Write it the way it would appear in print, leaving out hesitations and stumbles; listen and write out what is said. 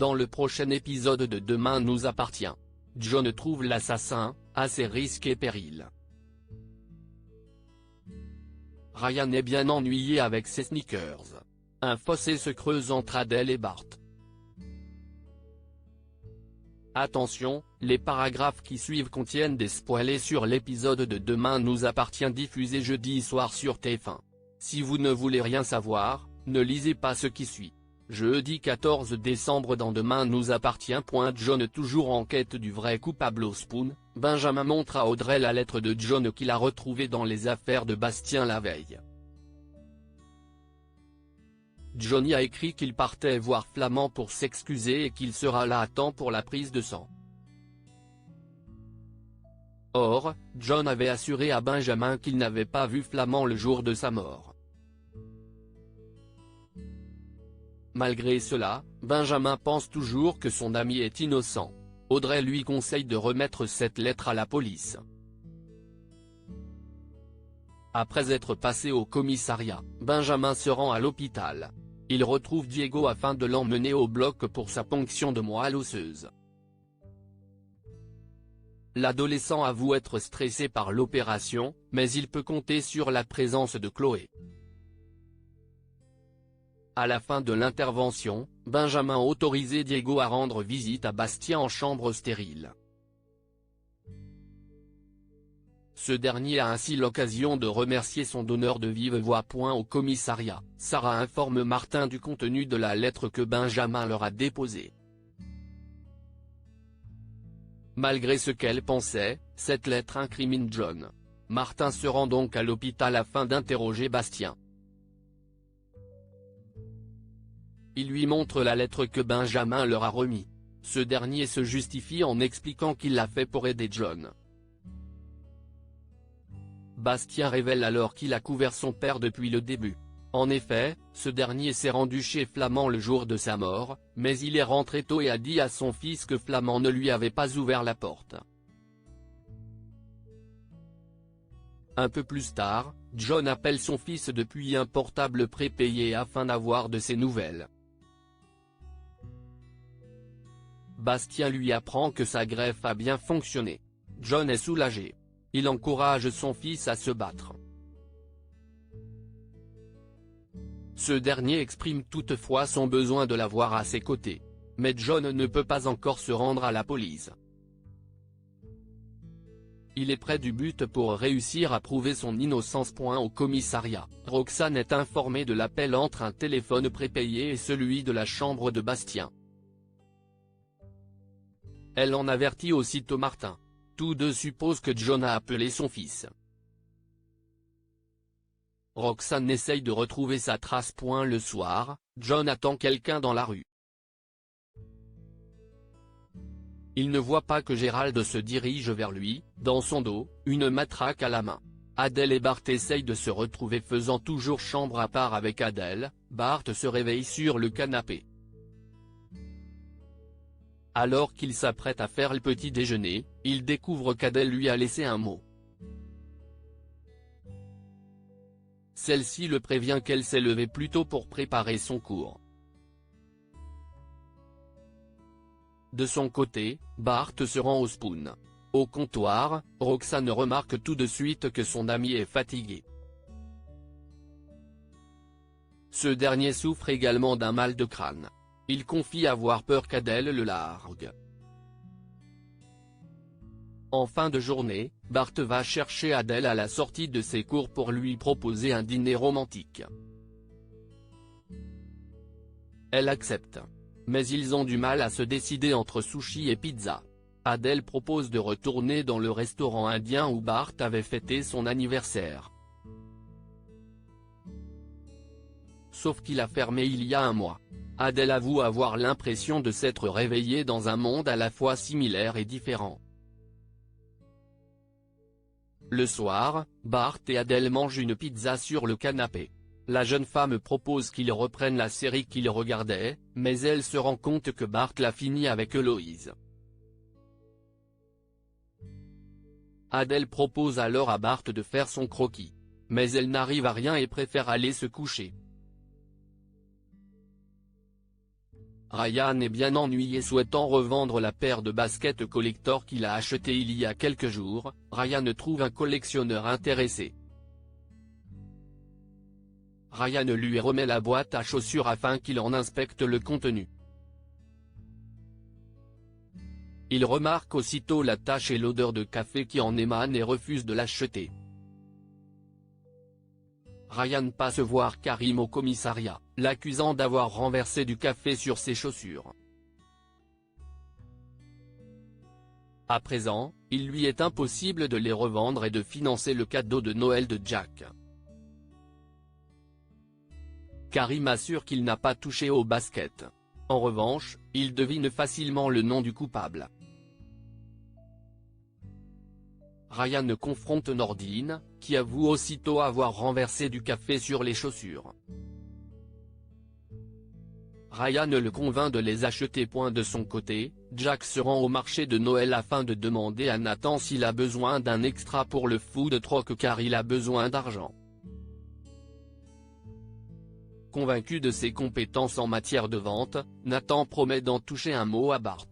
Dans le prochain épisode de Demain nous appartient, John trouve l'assassin, à ses risques et périls. Ryan est bien ennuyé avec ses sneakers. Un fossé se creuse entre Adele et Bart. Attention, les paragraphes qui suivent contiennent des spoilers sur l'épisode de Demain nous appartient diffusé jeudi soir sur TF1. Si vous ne voulez rien savoir, ne lisez pas ce qui suit. Jeudi 14 décembre dans Demain nous appartient. John toujours en quête du vrai coupable au Spoon, Benjamin montre à Audrey la lettre de John qu'il a retrouvée dans les affaires de Bastien la veille. Johnny a écrit qu'il partait voir Flamand pour s'excuser et qu'il sera là à temps pour la prise de sang. Or, John avait assuré à Benjamin qu'il n'avait pas vu Flamand le jour de sa mort. Malgré cela, Benjamin pense toujours que son ami est innocent. Audrey lui conseille de remettre cette lettre à la police. Après être passé au commissariat, Benjamin se rend à l'hôpital. Il retrouve Diego afin de l'emmener au bloc pour sa ponction de moelle osseuse. L'adolescent avoue être stressé par l'opération, mais il peut compter sur la présence de Chloé. À la fin de l'intervention, Benjamin autorise Diego à rendre visite à Bastien en chambre stérile. Ce dernier a ainsi l'occasion de remercier son donneur de vive voix. Au commissariat, Sarah informe Martin du contenu de la lettre que Benjamin leur a déposée. Malgré ce qu'elle pensait, cette lettre incrimine John. Martin se rend donc à l'hôpital afin d'interroger Bastien. Il lui montre la lettre que Benjamin leur a remise. Ce dernier se justifie en expliquant qu'il l'a fait pour aider John. Bastien révèle alors qu'il a couvert son père depuis le début. En effet, ce dernier s'est rendu chez Flamand le jour de sa mort, mais il est rentré tôt et a dit à son fils que Flamand ne lui avait pas ouvert la porte. Un peu plus tard, John appelle son fils depuis un portable prépayé afin d'avoir de ses nouvelles. Bastien lui apprend que sa greffe a bien fonctionné. John est soulagé. Il encourage son fils à se battre. Ce dernier exprime toutefois son besoin de l'avoir à ses côtés. Mais John ne peut pas encore se rendre à la police. Il est près du but pour réussir à prouver son innocence. Au commissariat, Roxane est informée de l'appel entre un téléphone prépayé et celui de la chambre de Bastien. Elle en avertit aussitôt Martin. Tous deux supposent que John a appelé son fils. Roxane essaye de retrouver sa trace. Le soir, John attend quelqu'un dans la rue. Il ne voit pas que Gérald se dirige vers lui, dans son dos, une matraque à la main. Adele et Bart essayent de se retrouver faisant toujours chambre à part avec Adele. Bart se réveille sur le canapé. Alors qu'il s'apprête à faire le petit déjeuner, il découvre qu'Adele lui a laissé un mot. Celle-ci le prévient qu'elle s'est levée plus tôt pour préparer son cours. De son côté, Bart se rend au Spoon. Au comptoir, Roxane remarque tout de suite que son ami est fatigué. Ce dernier souffre également d'un mal de crâne. Il confie avoir peur qu'Adele le largue. En fin de journée, Bart va chercher Adele à la sortie de ses cours pour lui proposer un dîner romantique. Elle accepte. Mais ils ont du mal à se décider entre sushi et pizza. Adele propose de retourner dans le restaurant indien où Bart avait fêté son anniversaire. Sauf qu'il a fermé il y a un mois. Adele avoue avoir l'impression de s'être réveillée dans un monde à la fois similaire et différent. Le soir, Bart et Adele mangent une pizza sur le canapé. La jeune femme propose qu'ils reprennent la série qu'ils regardaient, mais elle se rend compte que Bart l'a fini avec Héloïse. Adele propose alors à Bart de faire son croquis. Mais elle n'arrive à rien et préfère aller se coucher. Ryan est bien ennuyé souhaitant revendre la paire de baskets collector qu'il a acheté il y a quelques jours. Ryan trouve un collectionneur intéressé. Ryan lui remet la boîte à chaussures afin qu'il en inspecte le contenu. Il remarque aussitôt la tache et l'odeur de café qui en émane et refuse de l'acheter. Ryan passe voir Karim au commissariat, l'accusant d'avoir renversé du café sur ses chaussures. À présent, il lui est impossible de les revendre et de financer le cadeau de Noël de Jack. Karim assure qu'il n'a pas touché au basket. En revanche, il devine facilement le nom du coupable. Ryan confronte Nordine, qui avoue aussitôt avoir renversé du café sur les chaussures. Ryan le convainc de les acheter. De son côté, Jack se rend au marché de Noël afin de demander à Nathan s'il a besoin d'un extra pour le food truck car il a besoin d'argent. Convaincu de ses compétences en matière de vente, Nathan promet d'en toucher un mot à Bart.